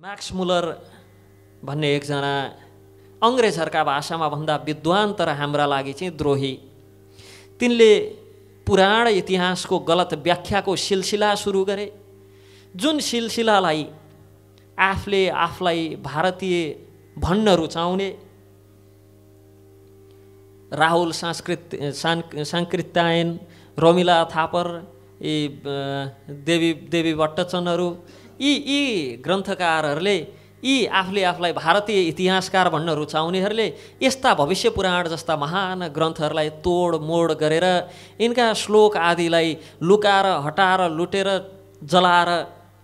Max Muller भन्ने एकजना अंग्रेजहरुका भाषामा भन्दा विद्वान तर हाम्रा लागि चाहिँ द्रोही। तिनले पुराण इतिहासको गलत व्याख्याको सिलसिला सुरु गरे, जुन सिलसिलालाई आफूले आफूलाई भारतीय भन्न रुचाउने राहुल सांकृत्यायन, रमिला थापर, देवी भट्टचनहरू यी ग्रन्थकारहरूले यी आफूले आफूलाई भारतीय इतिहासकार भन्न रुचाउनेहरूले यस्ता भविष्य पुराण जस्ता महान ग्रन्थहरूलाई तोड मोड गरेर यिनका श्लोक आदिलाई लुकाएर हटाएर लुटेर जलाएर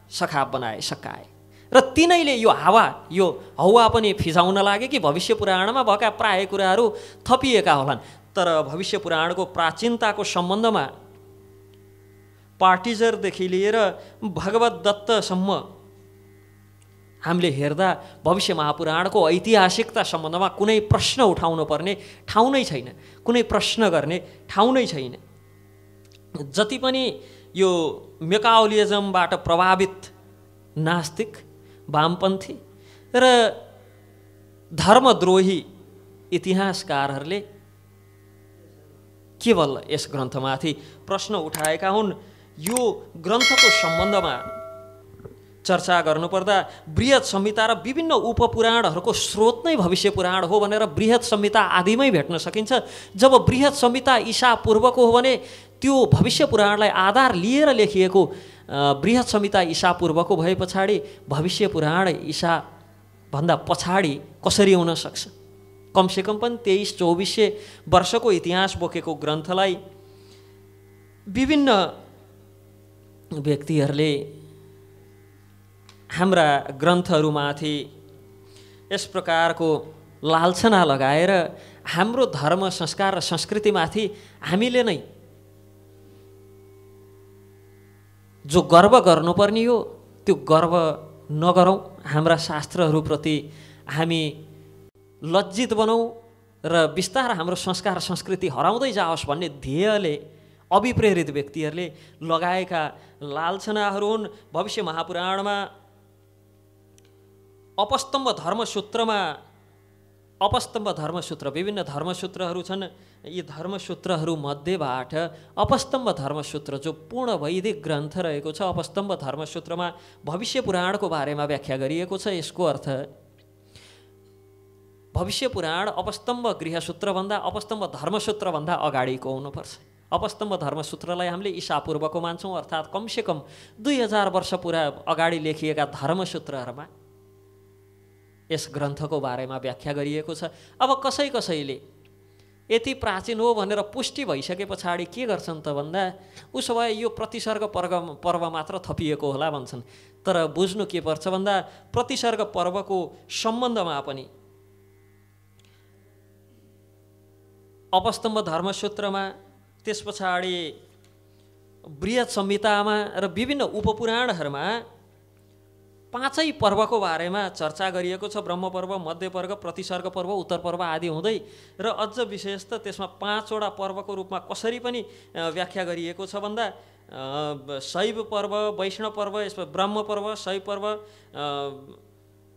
सखाप बनाए, सकाए। र तिनैले यो हवा पनि फिजाउन लागे कि भविष्य पुराणमा भएका प्राय कुराहरू थपिएका होलान्। तर भविष्य पुराणको प्राचीनताको सम्बन्धमा पार्टिजरदेखि लिएर भगवत दत्तसम्म हामीले हेर्दा भविष्य महापुराणको ऐतिहासिकता सम्बन्धमा कुनै प्रश्न उठाउनु पर्ने ठाउँ नै छैन, कुनै प्रश्न गर्ने ठाउँ नै छैन। जति पनि यो मेकाओलिजमबाट प्रभावित नास्तिक, वामपन्थी र धर्मद्रोही इतिहासकारहरूले केवल यस ग्रन्थमाथि प्रश्न उठाएका हुन्। यो ग्रन्थको सम्बन्धमा चर्चा गर्नुपर्दा बृहत संहिता र विभिन्न उपपुराणहरूको स्रोत नै भविष्य पुराण हो भनेर बृहत संहिता आदिमै भेट्न सकिन्छ। जब बृहत संहिता ईसा पूर्वको हो भने त्यो भविष्य पुराणलाई आधार लिएर लेखिएको बृहत संहिता ईसा पूर्वको भए पछाडि भविष्य पुराण ईसा भन्दा पछाडि कसरी हुन सक्छ? कमसेकम पनि 2300-2400 वर्षको इतिहास बोकेको ग्रन्थलाई विभिन्न व्यक्तिहरूले हाम्रा ग्रन्थहरूमाथि यस प्रकारको लालछना लगाएर हाम्रो धर्म, संस्कार र संस्कृतिमाथि हामीले नै जो गर्व गर्नुपर्ने हो त्यो गर्व नगरौँ। हाम्रा शास्त्रहरूप्रति हामी लज्जित बनौँ र बिस्तार हाम्रो संस्कार संस्कृति हराउँदै जाओस् भन्ने ध्येयले अभिप्रेरित व्यक्तिहरूले लगाएका लालछनाहरू हुन्। भविष्य महापुराणमा अपस्तम्भ धर्मसूत्र विभिन्न धर्मसूत्रहरू छन्। यी धर्मसूत्रहरू मध्येबाट अपस्तम्भ धर्मसूत्र जो पूर्ण वैदिक ग्रन्थ रहेको छ, अपस्तम्भ धर्मसूत्रमा भविष्य पुराणको बारेमा व्याख्या गरिएको छ। यसको अर्थ भविष्य पुराण अपस्तम्भ गृहसूत्रभन्दा अपस्तम्भ धर्मसूत्रभन्दा अगाडिको हुनुपर्छ। अपस्तम्भ धर्मसूत्रलाई हामीले ईसा पूर्वको मान्छौँ, अर्थात् कमसेकम 2000 वर्ष पुरा अगाडि लेखिएका धर्मसूत्रहरूमा यस ग्रन्थको बारेमा व्याख्या गरिएको छ। अब कसैले यति प्राचीन हो भनेर पुष्टि भइसके पछाडि के गर्छन् त भन्दा उसो भए यो प्रतिसर्ग पर्व मात्र थपिएको होला भन्छन्। तर बुझ्नु के पर्छ भन्दा प्रतिसर्ग पर्वको सम्बन्धमा पनि अपस्तम्भ धर्मसूत्रमा, त्यस पछाडि बृहत संहितामा र विभिन्न उपपुराणहरूमा 5 पर्वको बारेमा चर्चा गरिएको छ। ब्रह्म पर्व, मध्य पर्व, प्रतिसर्ग पर्व, उत्तर पर्व आदि हुँदै र अझ विशेष त त्यसमा 5 वटा पर्वको रूपमा कसरी पनि व्याख्या गरिएको छ भन्दा शैव पर्व, वैष्णव पर्व, यसमा ब्रह्म पर्व, शैव पर्व,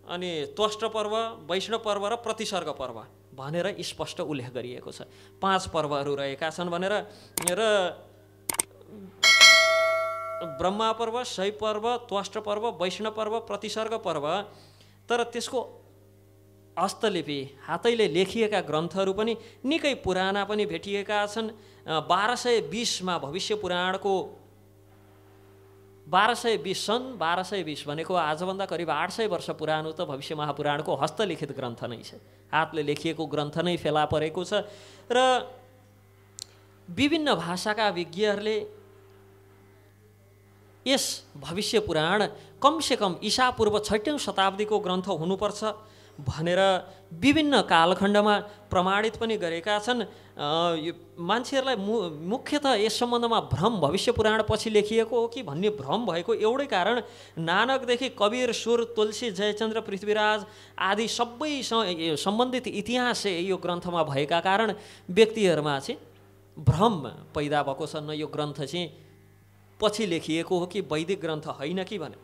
अनि त्वष्ट पर्व, वैष्णव पर्व र प्रतिसर्ग पर्व भनेर स्पष्ट उल्लेख गरिएको छ। 5 पर्वहरू रहेका छन् भनेर। र ब्रह्मा पर्व, शैव पर्व, त्वष्ट पर्व, वैष्णव पर्व, प्रतिसर्ग पर्व। तर त्यसको हस्तलिपि हातैले लेखिएका ग्रन्थहरू पनि निकै पुराना पनि भेटिएका छन्। 1220 भविष्य पुराणको 1220 भनेको आजभन्दा करिब 800 वर्ष पुरानो त भविष्य महापुराणको हस्तलिखित ग्रन्थ नै छ, हातले लेखिएको ग्रन्थ नै फेला परेको छ। र विभिन्न भाषाका विज्ञहरूले यस भविष्य पुराण कमसेकम ईसा पूर्व 6औं शताब्दीको ग्रन्थ हुनुपर्छ भनेर विभिन्न कालखण्डमा प्रमाणित पनि गरेका छन्। मान्छेहरूलाई मुख्यतः यस सम्बन्धमा भ्रम भविष्य पुराण पछि लेखिएको हो कि भन्ने भ्रम भएको एउटै कारण नानकदेखि कबीर, सुर, तुलसी, जयचन्द्र, पृथ्वीराज आदि सबै सम्बन्धित इतिहास यो ग्रन्थमा भएका कारण व्यक्तिहरूमा चाहिँ भ्रम पैदा भएको छ। न यो ग्रन्थ चाहिँ पछि लेखिएको हो कि वैदिक ग्रन्थ होइन कि भने।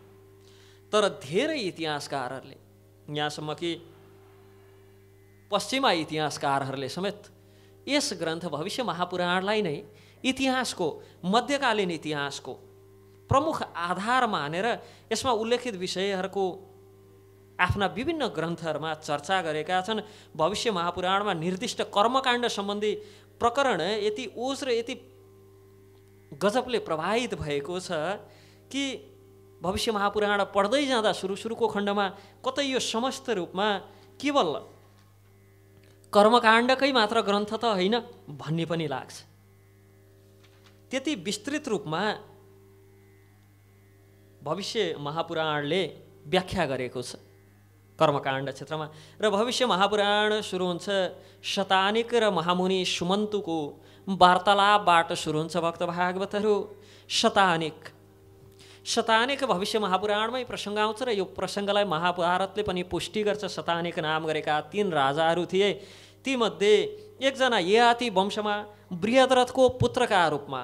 तर धेरै इतिहासकारहरूले, यहाँसम्म कि पश्चिमा इतिहासकारहरूले समेत यस ग्रन्थ भविष्य महापुराणलाई नै इतिहासको, मध्यकालीन इतिहासको प्रमुख आधार मानेर यसमा उल्लेखित विषयहरूको आफ्ना विभिन्न ग्रन्थहरूमा चर्चा गरेका छन्। भविष्य महापुराणमा निर्दिष्ट कर्मकाण्ड सम्बन्धी प्रकरण यति ओज र यति गजबले प्रभावित भएको छ कि भविष्य महापुराण पढ्दै जाँदा सुरुको खण्डमा कतै यो समस्त रूपमा केवल कर्मकाण्डकै मात्र ग्रन्थ त होइन भन्ने पनि लाग्छ। त्यति विस्तृत रूपमा भविष्य महापुराणले व्याख्या गरेको छ कर्मकाण्ड क्षेत्रमा। र भविष्य महापुराण सुरु हुन्छ शतानिक र महामुनि सुमन्तुको वार्तालापबाट सुरु हुन्छ। भक्त भागवतहरू, शतानिक भविष्य महापुराणमै प्रसङ्ग आउँछ र यो प्रसङ्गलाई महाभारतले पनि पुष्टि गर्छ। शतानिक नाम गरेका 3 राजाहरू थिए। तीमध्ये एकजना ययाति वंशमा बृहद्रथको पुत्रका रूपमा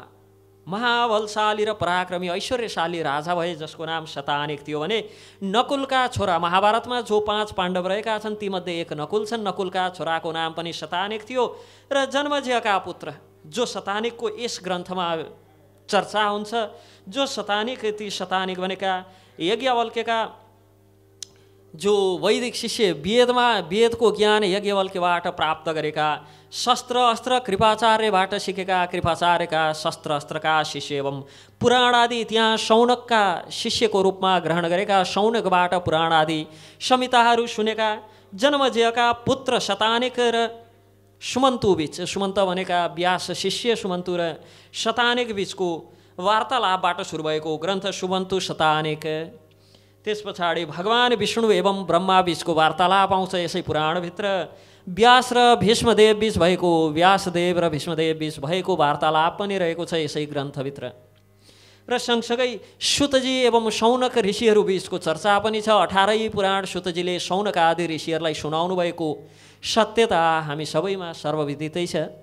महाबलशाली र पराक्रमी ऐश्वर्यशाली राजा भए, जसको नाम शतानिक थियो भने नकुलका छोरा, महाभारतमा जो 5 पाण्डव रहेका छन् तीमध्ये एक नकुल छन्, नकुलका छोराको नाम पनि शतानिक थियो। र जन्मजेका पुत्र जो शतानिकको यस ग्रन्थमा चर्चा हुन्छ, जो शतानिक, ती शतानिक भनेका यज्ञवल्क्यका जो वैदिक शिष्य, वेदको ज्ञान यज्ञवल्क्यबाट प्राप्त गरेका, शस्त्र अस्त्र कृपाचार्यबाट सिकेका, कृपाचार्यका शस्त्र अस्त्रका शिष्य एवं पुराण आदि इतिहास शौनकका शिष्यको रूपमा ग्रहण गरेका, शौनकबाट पुराण आदि संहिताहरू सुनेका, जन्मजेका पुत्र शतानिक र सुमन्तु बीच, सुमन्त भनेका व्यास शिष्य, सुमन्तु र शतानिक बीचको वार्तालापबाट सुरु भएको ग्रन्थ सुमन्तु शतानिक। त्यस पछाडि भगवान विष्णु एवं ब्रह्मा बीचको वार्तालाप आउँछ यसै पुराणभित्र। व्यास र भीष्मदेव बीच भएको, व्यासदेव र भीष्मदेव बीच भएको वार्तालाप पनि रहेको छ यसै ग्रन्थभित्र। र सँगसँगै सुतजी एवं शौनक ऋषिहरू बीचको चर्चा पनि छ। 18 पुराण सुतजीले शौनक आदि ऋषिहरूलाई सुनाउनु भएको सत्यता हामी सबैमा सर्वविदितै छ।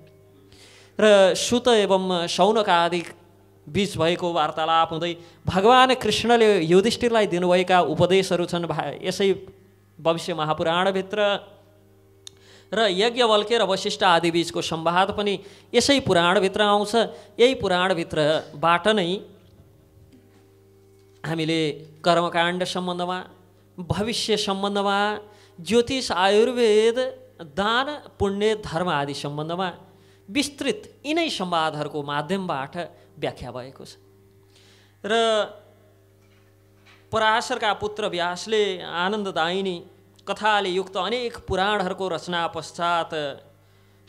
र सुत एवं शौनक आदि बीच भएको वार्तालाप हुँदै भगवान कृष्णले युधिष्ठिरलाई दिनुभएका उपदेशहरू छन् यसै भविष्य महापुराणभित्र। र यज्ञवल्क्य र वशिष्ठ आदि बीचको संवाद पनि यसै पुराणभित्र आउँछ। यही पुराणभित्रबाट नै हामीले कर्मकाण्ड सम्बन्धमा, भविष्य सम्बन्धमा, ज्योतिष, आयुर्वेद, दान, पुण्य, धर्म आदि सम्बन्धमा विस्तृत यिनै संवादहरूको माध्यमबाट व्याख्या भएको छ। र पराशरका पुत्र व्यासले आनन्ददायिनी कथाले युक्त अनेक पुराणहरूको रचना पश्चात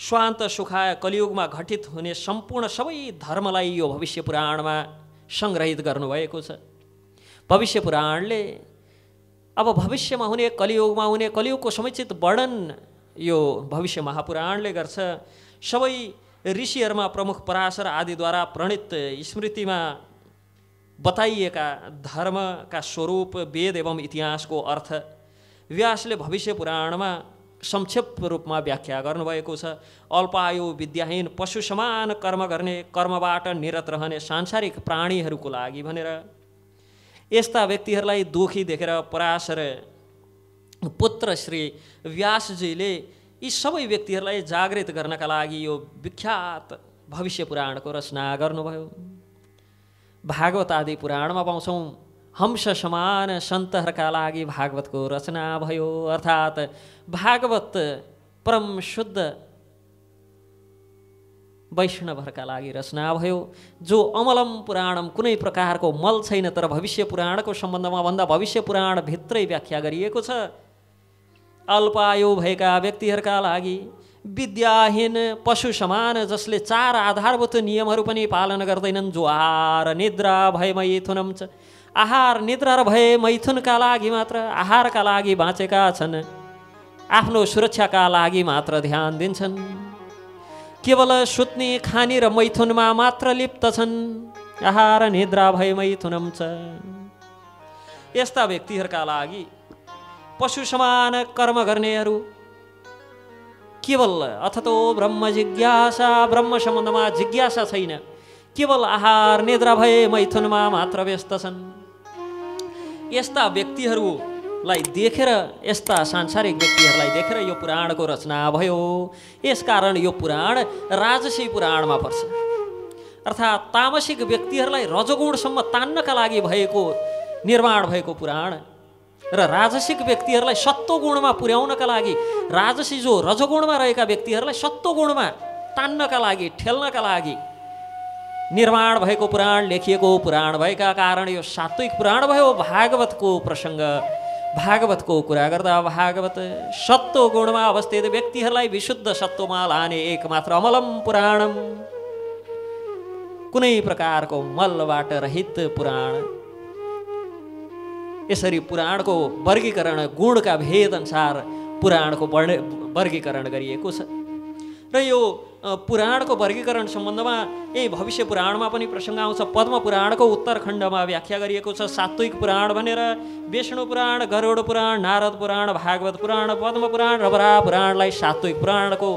स्वान्त सुखाय कलियुगमा घटित हुने सम्पूर्ण सबै धर्मलाई यो भविष्य पुराणमा सङ्ग्रहित गर्नुभएको छ। भविष्य पुराणले अब भविष्यमा हुने, कलियुगमा हुने, कलियुगको समुचित वर्णन यो भविष्य महापुराणले गर्छ। सबै ऋषिहरूमा प्रमुख पराशर आदिद्वारा प्रणीत स्मृतिमा बताइएका धर्मका स्वरूप, वेद एवं इतिहासको अर्थ व्यासले भविष्य पुराणमा संक्षेप रूपमा व्याख्या गर्नुभएको छ। अल्पायु, विद्याहीन, पशु समान कर्म गर्ने, कर्मबाट निरत रहने सांसारिक प्राणीहरूको लागि भनेर यस्ता व्यक्तिहरूलाई दुखी देखेर पराशर पुत्र श्री व्यासजीले यी सबै व्यक्तिहरूलाई जागृत गर्नका लागि यो विख्यात भविष्य पुराणको रचना गर्नुभयो। भागवत आदि पुराणमा पाउँछौँ हंस समान सन्तहरूका लागि भागवतको रचना भयो। अर्थात् भागवत परम शुद्ध वैष्णवहरूका लागि रचना भयो। जो अमलम पुराणम, कुनै प्रकारको मल छैन, तर भविष्य पुराणको सम्बन्धमा भन्दा भविष्य पुराणभित्रै व्याख्या गरिएको छ। अल्पायु भएका व्यक्तिहरूका लागि, विद्याहीन, पशु समान जसले 4 आधारभूत नियमहरू पनि पालन गर्दैनन्, जो आहार निद्रा भय मैथुनम छ, आहार निद्रा र भय मैथुनका लागि मात्र, आहारका लागि बाँचेका छन्, आफ्नो सुरक्षाका लागि मात्र ध्यान दिन्छन्, केवल सुत्ने, खाने र मैथुनमा मात्र लिप्त छन्, आहार निद्रा भय मैथुनम छ। यस्ता व्यक्तिहरूका लागि पशु समान कर्म गर्नेहरू केवल अथतो ब्रह्म जिज्ञासा, ब्रह्म सम्बन्धमा जिज्ञासा छैन, केवल आहार निद्रा भए मैथुनमा मात्र व्यस्त छन्। यस्ता व्यक्तिहरूलाई देखेर, यस्ता सांसारिक व्यक्तिहरूलाई देखेर यो पुराणको रचना भयो। यसकारण यो पुराण राजसी पुराणमा पर्छ। अर्थात् तामसिक व्यक्तिहरूलाई रजोगुणसम्म तान्नका लागि भएको निर्माण भएको पुराण र राजसिक व्यक्तिहरूलाई सत्वगुणमा पुर्याउनका लागि, राजसी जो रजोगुणमा रहेका व्यक्तिहरूलाई सत्वगुणमा तान्नका लागि, ठेल्नका लागि निर्माण भएको पुराण, लेखिएको पुराण भएका कारण यो सात्विक पुराण भयो। भागवतको प्रसङ्ग, भागवतको कुरा गर्दा भागवत सत्वगुणमा अवस्थित व्यक्तिहरूलाई विशुद्ध सत्वमा लाने एकमात्र अमलम पुराणम, कुनै प्रकारको मलबाट रहित पुराण। यसरी पुराणको वर्गीकरण गुणका भेद अनुसार पुराणको वर्गीकरण गरिएको छ। र यो पुराणको वर्गीकरण सम्बन्धमा यही भविष्य पुराणमा पनि प्रसङ्ग आउँछ। पद्म पुराणको उत्तरखण्डमा व्याख्या गरिएको छ सात्विक पुराण भनेर। विष्णु पुराण, गरुड पुराण, नारद पुराण, भागवत पुराण, पद्म पुराण र वराह पुराणलाई सात्विक पुराणको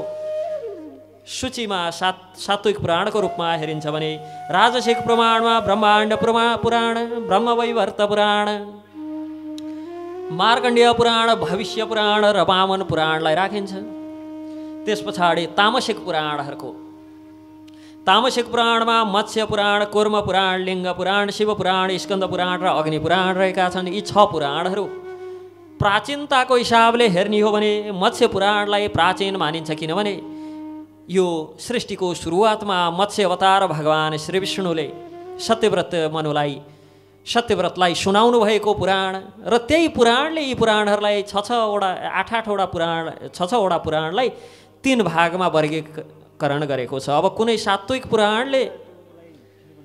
सूचीमा सात्विक पुराणको रूपमा हेरिन्छ भने राजसिक पुराणमा ब्रह्माण्ड पुराण, ब्रह्मवैवर्त पुराण, मार्कण्डेय पुराण, भविष्य पुराण र वामन पुराणलाई राखिन्छ। त्यस पछाडि तामसिक पुराणमा मत्स्य पुराण, कुर्म पुराण, लिङ्ग पुराण, शिव पुराण, स्कन्द पुराण र अग्नि पुराण रहेका छन्। यी 6 पुराणहरू प्राचीनताको हिसाबले हेर्ने हो भने मत्स्य पुराणलाई प्राचीन मानिन्छ, किनभने यो सृष्टिको सुरुवातमा मत्स्य अवतार भगवान श्री विष्णुले सत्यव्रतलाई सुनाउनु भएको पुराण र त्यही पुराणले यी पुराणहरूलाई 6वटा पुराणलाई 3 भागमा वर्गीकरण गरेको छ। अब कुनै सात्विक पुराणले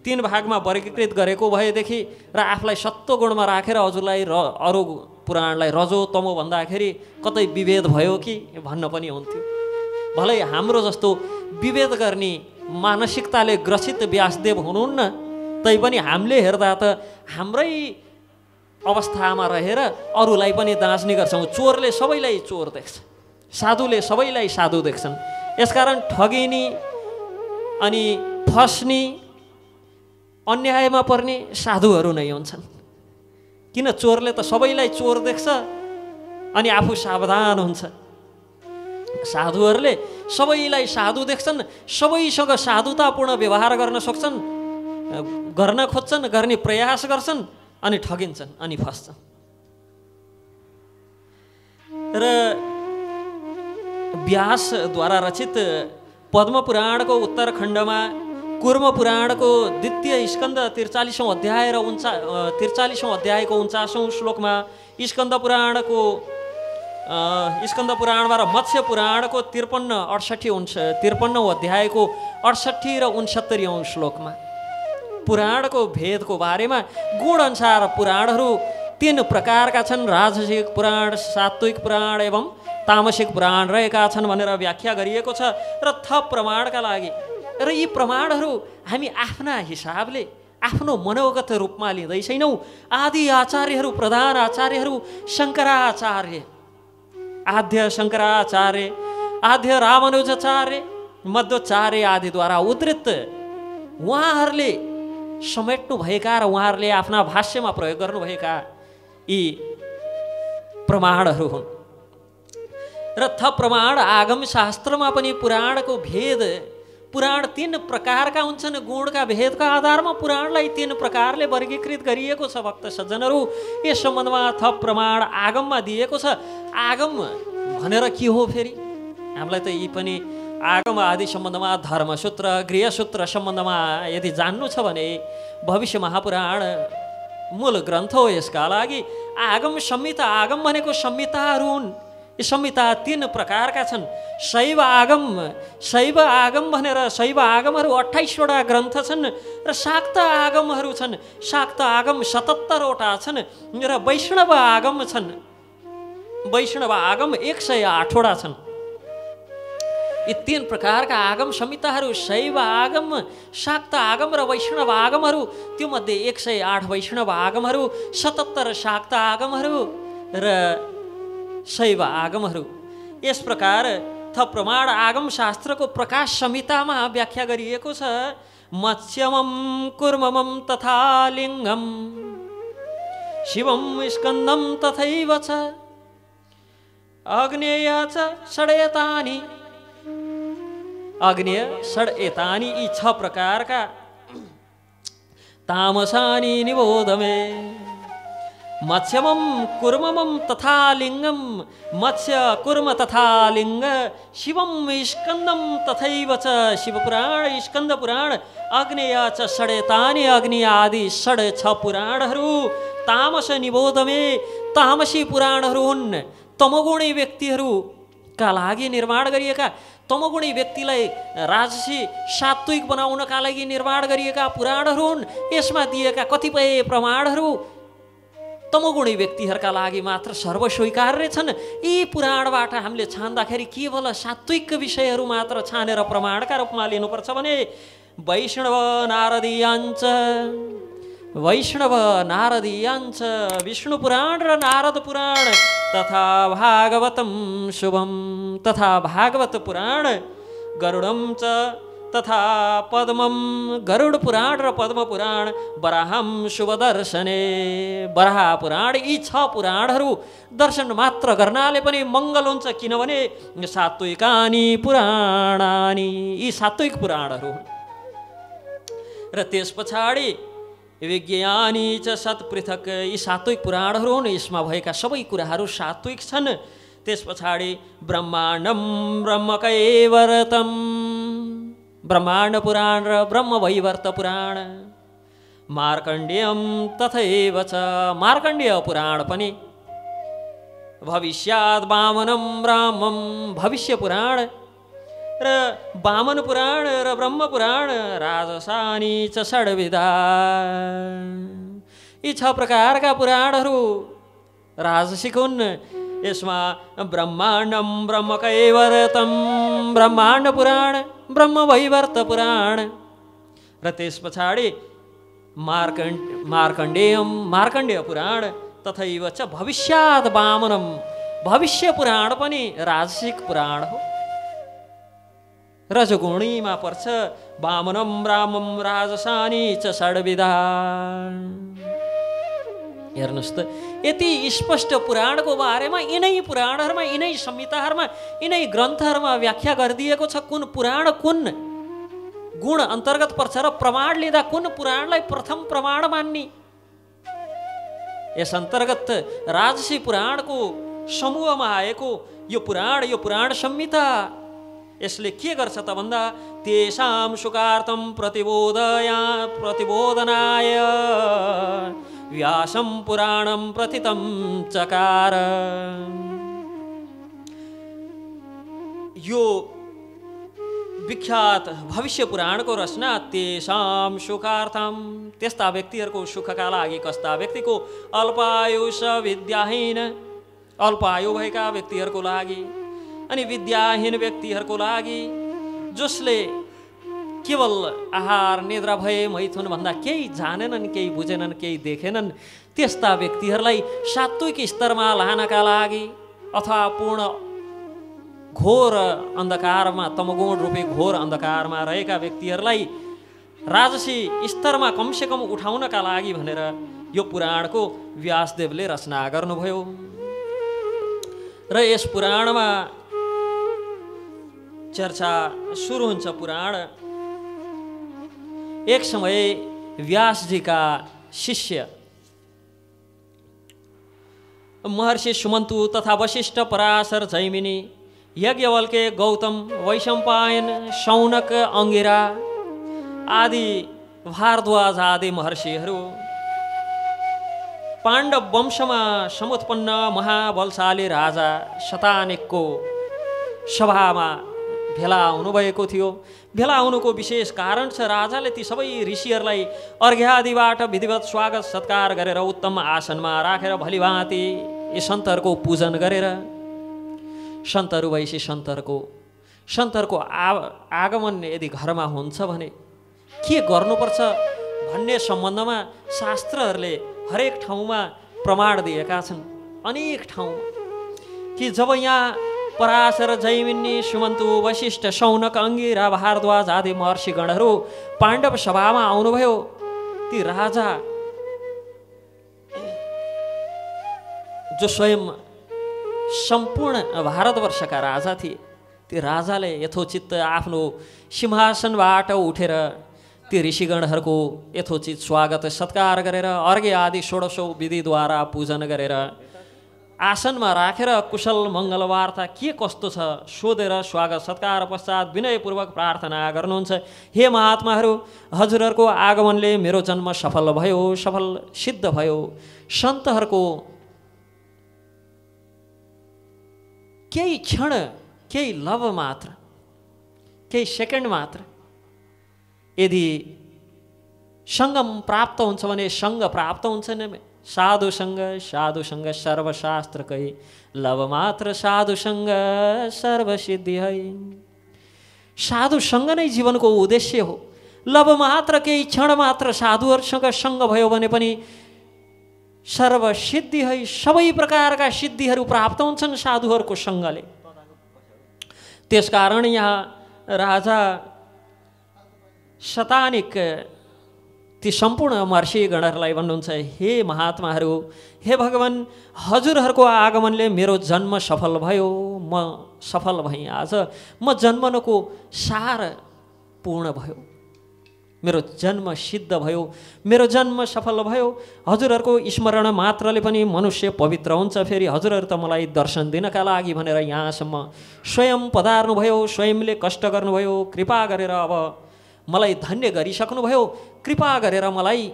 3 भागमा वर्गीकृत गरेको भएदेखि र आफूलाई सत्वगुणमा राखेर हजुरलाई अरू पुराणलाई रजो तमो भन्दाखेरि कतै विभेद भयो कि भन्न पनि हुन्थ्यो। भलै हाम्रो जस्तो विभेद गर्ने मानसिकताले ग्रसित व्यासदेव हुनुहुन्न, तैपनि हामीले हेर्दा त हाम्रै अवस्थामा रहेर अरूलाई पनि दाँच्ने गर्छौँ। चोरले सबैलाई चोर देख्छ, साधुले सबैलाई साधु देख्छन्। यसकारण ठगिने अनि फस्ने, अन्यायमा पर्ने साधुहरू नै हुन्छन्। किन चोरले त सबैलाई चोर देख्छ अनि आफू सावधान हुन्छ। साधुहरूले सबैलाई साधु देख्छन्, सबैसँग साधुतापूर्ण व्यवहार गर्न सक्छन्, गर्न खोज्छन्, गर्ने प्रयास गर्छन् अनि ठगिन्छन् अनि फस्छन्। र व्यासद्वारा रचित पद्म पुराणको उत्तरखण्डमा कुर्म पुराणको द्वितीय स्कन्द 43औं अध्याय र 43औं अध्यायको 49औं श्लोकमा, स्कन्द पुराणमा र मत्स्य पुराणको 53औं अध्यायको 68 र 69औं श्लोकमा पुराणको भेदको बारेमा गुणअनुसार पुराणहरू 3 प्रकारका छन्। राजसिक पुराण, सात्विक पुराण एवं तामसिक पुराण रहेका छन् भनेर व्याख्या गरिएको छ। र थप प्रमाणका लागि र यी प्रमाणहरू हामी आफ्ना हिसाबले आफ्नो मनोगत रूपमा लिँदै छैनौँ। आदि आचार्यहरू, प्रधान आचार्यहरू शङ्कराचार्य, आद्य शङ्कराचार्य, आद्य रामानुजाचार्य, मध्वाचार्य आदिद्वारा उद्धृत उहाँहरूले समेट्नुभएका र उहाँहरूले आफ्ना भाष्यमा प्रयोग गर्नुभएका यी प्रमाणहरू हुन्। र थप प्रमाण आगम शास्त्रमा पनि पुराणको भेद, पुराण 3 प्रकारका हुन्छन्। गुणका भेदका आधारमा पुराणलाई 3 प्रकारले वर्गीकृत गरिएको छ। भक्त सज्जनहरू, यस सम्बन्धमा थप प्रमाण आगममा दिएको छ। आगम भनेर के हो फेरि? हामीलाई त यी पनि आगम आदि सम्बन्धमा, धर्मसूत्र, गृहसूत्र सम्बन्धमा यदि जान्नु छ भने भविष्य महापुराण मूल ग्रन्थ हो। यसका लागि आगम संहिता, आगम भनेको संहिताहरू हुन्। यी संहिता 3 प्रकारका छन्। शैव आगम भनेर शैव आगमहरू 28वटा ग्रन्थ छन् र शाक्त आगमहरू छन्। शाक्त आगम 77वटा छन् र वैष्णव आगम छन्। वैष्णव आगम 108वटा छन्। यी 3 प्रकारका आगम संहिताहरू शैव आगम, शाक्त आगम र वैष्णव आगमहरू, त्यो मध्ये 108 वैष्णव आगमहरू, 77 शाक्त आगमहरू र शैव आगमहरू। यस प्रकार थप प्रमाण आगम शास्त्रको प्रकाश संहितामा व्याख्या गरिएको छ। मत्स्यमं कुर्ममं तथा लिङ्गम शिवं स्कन्दं तथैव च अग्नेय च षडेतानि। अग्नेय षडेतानि यी 6 प्रकारका तामसानि निबोध मे। मत्स्यमं कुर्ममं तथा लिङ्गं मत्स्य कुर्म तथा लिङ्ग शिवं स्कन्दं तथैव च। शिवपुराण स्कन्दपुराण अग्नेय च षडेतानि अग्नि आदि 6 पुराणहरू तामस निबोधमे तामसी पुराणहरू हुन्। तमोगुणी व्यक्तिहरूका लागि निर्माण गरिएका, तमोगुणी व्यक्तिलाई राजसी सात्विक बनाउनका लागि निर्माण गरिएका पुराणहरू हुन्। यसमा दिएका कतिपय प्रमाणहरू तमोगुणी व्यक्तिहरूका लागि मात्र सर्वस्वीकार्य छन्। यी पुराणबाट हामीले छान्दाखेरि केवल सात्विक विषयहरू मात्र छानेर प्रमाणका रूपमा लिनुपर्छ भने वैष्णव नारदीयाञ्च विष्णु पुराण र नारद पुराण तथा भागवतं शुभम तथा भागवत पुराण गरुडं च तथा पद्मं गरुड पुराण र पद्म पुराण वराहं शुभ दर्शने। वराह पुराण यी 6 पुराणहरू दर्शन मात्र गर्नाले पनि मङ्गल हुन्छ, किनभने सात्विकानि पुराणानि यी सात्विक पुराणहरू हुन्। र त्यस पछाडि विज्ञानी च सत्पृथक यी सात्विक पुराणहरू हुन्। यसमा भएका सबै कुराहरू सात्विक छन्। त्यस पछाडि ब्रह्माण्डं ब्रह्मकैवर्तं ब्रह्माण्ड पुराण र ब्रह्मवैवर्त पुराण। मार्कण्डेयं तथैव च मार्कण्डेय पुराण पनि। भविष्यात् वामनं ब्राह्मं भविष्य पुराण र वामन पुराण र ब्रह्म पुराण राजसानी च षड्विधा। यी 6 प्रकारका पुराणहरू राजसिक हुन्। यसमा ब्रह्माण्डं ब्रह्मकैवर्तं ब्रह्माण्ड पुराण ब्रह्मवैवर्त पुराण र त्यस पछाडि मार्कण्डेयं मार्कण्डेय पुराण तथैव च भविष्यात् वामनं भविष्य पुराण पनि राजसिक पुराण हो। रजगुणीमा पर्छ। वामनं ब्राह्मं राजसानी च षड्विधा। हेर्नुहोस् त यति स्पष्ट पुराणको बारेमा यिनै पुराणहरूमा यिनै संहिताहरूमा यिनै ग्रन्थहरूमा व्याख्या गरिदिएको छ कुन पुराण कुन गुण अन्तर्गत पर्छ र प्रमाण लिँदा कुन पुराणलाई प्रथम प्रमाण मान्ने। यस अन्तर्गत राजसी पुराणको समूहमा आएको यो पुराण संहिता यसले के गर्छ त भन्दा तेषां सुकार्थं प्रतिबोधनाय व्यासं पुराणं प्रथितं चकार। यो विख्यात भविष्य पुराणको रचना तेषां सुखार्थं त्यस्ता व्यक्तिहरूको सुखका लागि। कस्ता व्यक्तिको? अल्पायुष विद्याहीन अल्पायु भएका व्यक्तिहरूको लागि अनि विद्याहीन व्यक्तिहरूको लागि जसले केवल आहार निद्रा भए मैथुन भन्दा केही जानेनन्, केही बुझेनन्, केही देखेनन् त्यस्ता व्यक्तिहरूलाई सात्विक स्तरमा लानका लागि अथवा पूर्ण घोर अन्धकारमा तमगुण रूपी घोर अन्धकारमा रहेका व्यक्तिहरूलाई राजसी स्तरमा कमसेकम उठाउनका लागि भनेर यो पुराणको व्यासदेवले रचना गर्नुभयो। र यस पुराणमा चर्चा सुरु हुन्छ। पुराण एक समय व्यासजीका शिष्य महर्षि सुमन्तु तथा वशिष्ठ पराशर जैमिनी यज्ञवल्के गौतम वैशम्पायन शौनक अंगिरा आदि भारद्वाज आदि महर्षिहरू पाण्डव वंशमा समुत्पन्न महाबलशाली राजा शतानिकको सभामा भेला हुनुभएको थियो। भेला हुनुको विशेष कारण छ राजाले ती सबै ऋषिहरूलाई अर्घ्यादिबाट विधिवत स्वागत सत्कार गरेर उत्तम आसनमा राखेर भलिभाँति यी सन्तहरूको पूजन गरेर सन्तहरू भएपछि सन्तहरूको आगमन यदि घरमा हुन्छ भने के गर्नुपर्छ भन्ने सम्बन्धमा शास्त्रहरूले हरेक ठाउँमा प्रमाण दिएका छन्। अनेक ठाउँमा कि जब यहाँ पराशर जैमिनी सुमन्तु वशिष्ठ शौनक अंगिरा भारद्वाज आदि महर्षिगणहरू पाण्डव सभामा आउनुभयो ती राजा जो स्वयं सम्पूर्ण भारतवर्षका राजा थिए, ती राजाले यथोचित आफ्नो सिंहासनबाट उठेर ती ऋषिगणहरूको यथोचित स्वागत सत्कार गरेर अर्घ्य आदि 1600 विधिद्वारा पूजन गरेर आसनमा राखेर कुशल मङ्गल वार्ता के कस्तो छ सोधेर स्वागत सत्कार पश्चात विनयपूर्वक प्रार्थना गर्नुहुन्छ। हे महात्माहरू, हजुरहरूको आगमनले मेरो जन्म सफल भयो, सफल सिद्ध भयो। सन्तहरूको केही क्षण, केही लव मात्र, केही सेकेन्ड मात्र यदि सङ्गम प्राप्त हुन्छ भने सङ्ग प्राप्त हुन्छ नि। साधुसँग साधुसँग सर्वशास्त्रकै, लव मात्र साधुसँग सर्वसिद्धि है। साधुसँग नै जीवनको उद्देश्य हो। लव मात्र, केही क्षण मात्र साधुहरूसँग सङ्ग भयो भने पनि सर्वसिद्धि है। सबै प्रकारका सिद्धिहरू प्राप्त हुन्छन् साधुहरूको सङ्गले। त्यसकारण यहाँ राजा शतानिक ती सम्पूर्ण महर्षिगणहरूलाई भन्नुहुन्छ, हे महात्माहरू, हे भगवान्, हजुरहरूको आगमनले मेरो जन्म सफल भयो, म सफल भएँ। आज म जन्मनको सार पूर्ण भयो, मेरो जन्म सिद्ध भयो, मेरो जन्म सफल भयो। हजुरहरूको स्मरण मात्रले पनि मनुष्य पवित्र हुन्छ। फेरि हजुरहरू त मलाई दर्शन दिनका लागि भनेर यहाँसम्म स्वयं पधार्नुभयो, स्वयंले कष्ट गर्नुभयो। कृपा गरेर अब मलाई धन्य गरिसक्नुभयो। कृपा गरेर मलाई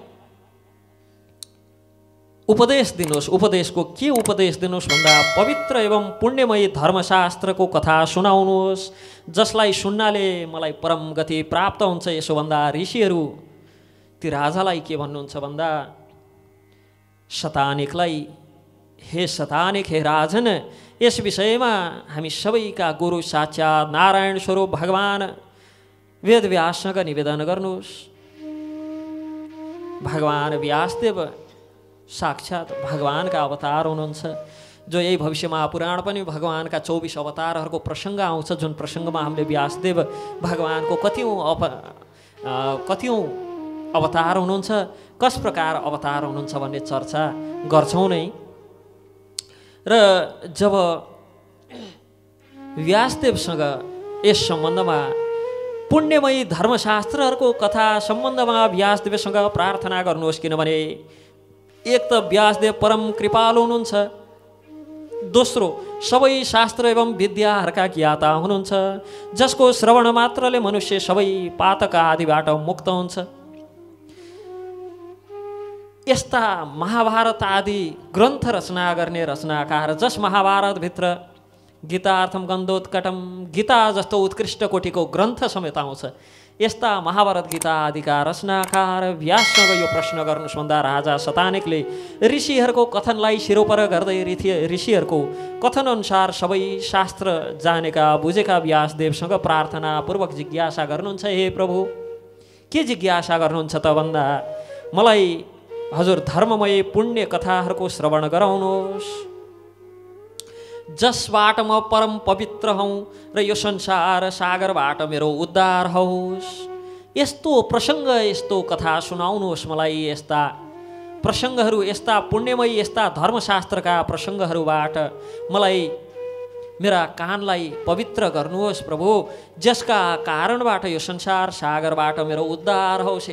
उपदेश दिनुहोस्। उपदेशको के उपदेश दिनुहोस् भन्दा पवित्र एवं पुण्यमयी धर्मशास्त्रको कथा सुनाउनुहोस्, जसलाई सुन्नाले मलाई परम गति प्राप्त हुन्छ। यसो भन्दा ऋषिहरू ती राजालाई के भन्नुहुन्छ भन्दा शतानिकलाई, हे शतानिक, हे राजन, यस विषयमा हामी सबैका गुरु साक्षात् नारायण स्वरूप भगवान् वेदव्याससँग निवेदन गर्नुहोस्। भगवान् व्यासदेव साक्षात् भगवानका अवतार हुनुहुन्छ। जो यही भविष्य महापुराण पनि भगवानका 24 अवतारहरूको प्रसङ्ग आउँछ, जुन प्रसङ्गमा हामीले व्यासदेव भगवानको कतिौँ अवतार हुनुहुन्छ, कस प्रकार अवतार हुनुहुन्छ भन्ने चर्चा गर्छौँ नै। र जब व्यासदेवसँग यस सम्बन्धमा पुण्यमयी धर्मशास्त्रहरूको कथा सम्बन्धमा व्यासदेवसँग प्रार्थना गर्नुहोस्, किनभने एक त व्यासदेव परम कृपालु हुनुहुन्छ, दोस्रो सबै शास्त्र एवं विद्याहरूका ज्ञाता हुनुहुन्छ, जसको श्रवण मात्रले मनुष्य सबै पातक आदिबाट मुक्त हुन्छ। यस्ता महाभारत आदि ग्रन्थ रचना गर्ने रचनाकार, जस महाभारतभित्र गीतार्थम गन्धोत्कटम, गीता जस्तो उत्कृष्ट कोटिको ग्रन्थ समेत आउँछ, यस्ता महाभारत गीता आदिका रचनाकार व्याससँग यो प्रश्न गर्नुहोस् भन्दा राजा शतानिकले ऋषिहरूको कथनलाई सिरोपर गर्दै ऋषिहरूको कथनअनुसार सबै शास्त्र जानेका बुझेका व्यासदेवसँग प्रार्थनापूर्वक जिज्ञासा गर्नुहुन्छ। हे प्रभु, के जिज्ञासा गर्नुहुन्छ त भन्दा मलाई हजुर धर्ममय पुण्य कथाहरूको श्रवण गराउनुहोस्, जसबाट म परम पवित्र हौँ र यो संसार सागरबाट मेरो उद्धार होस्। यस्तो प्रसङ्ग, यस्तो कथा सुनाउनुहोस् मलाई। यस्ता प्रसङ्गहरू, यस्ता पुण्यमय, यस्ता धर्मशास्त्रका प्रसङ्गहरूबाट मलाई, मेरा कानलाई पवित्र गर्नुहोस् प्रभु, जसका कारणबाट यो संसार सागरबाट मेरो उद्धार होस्।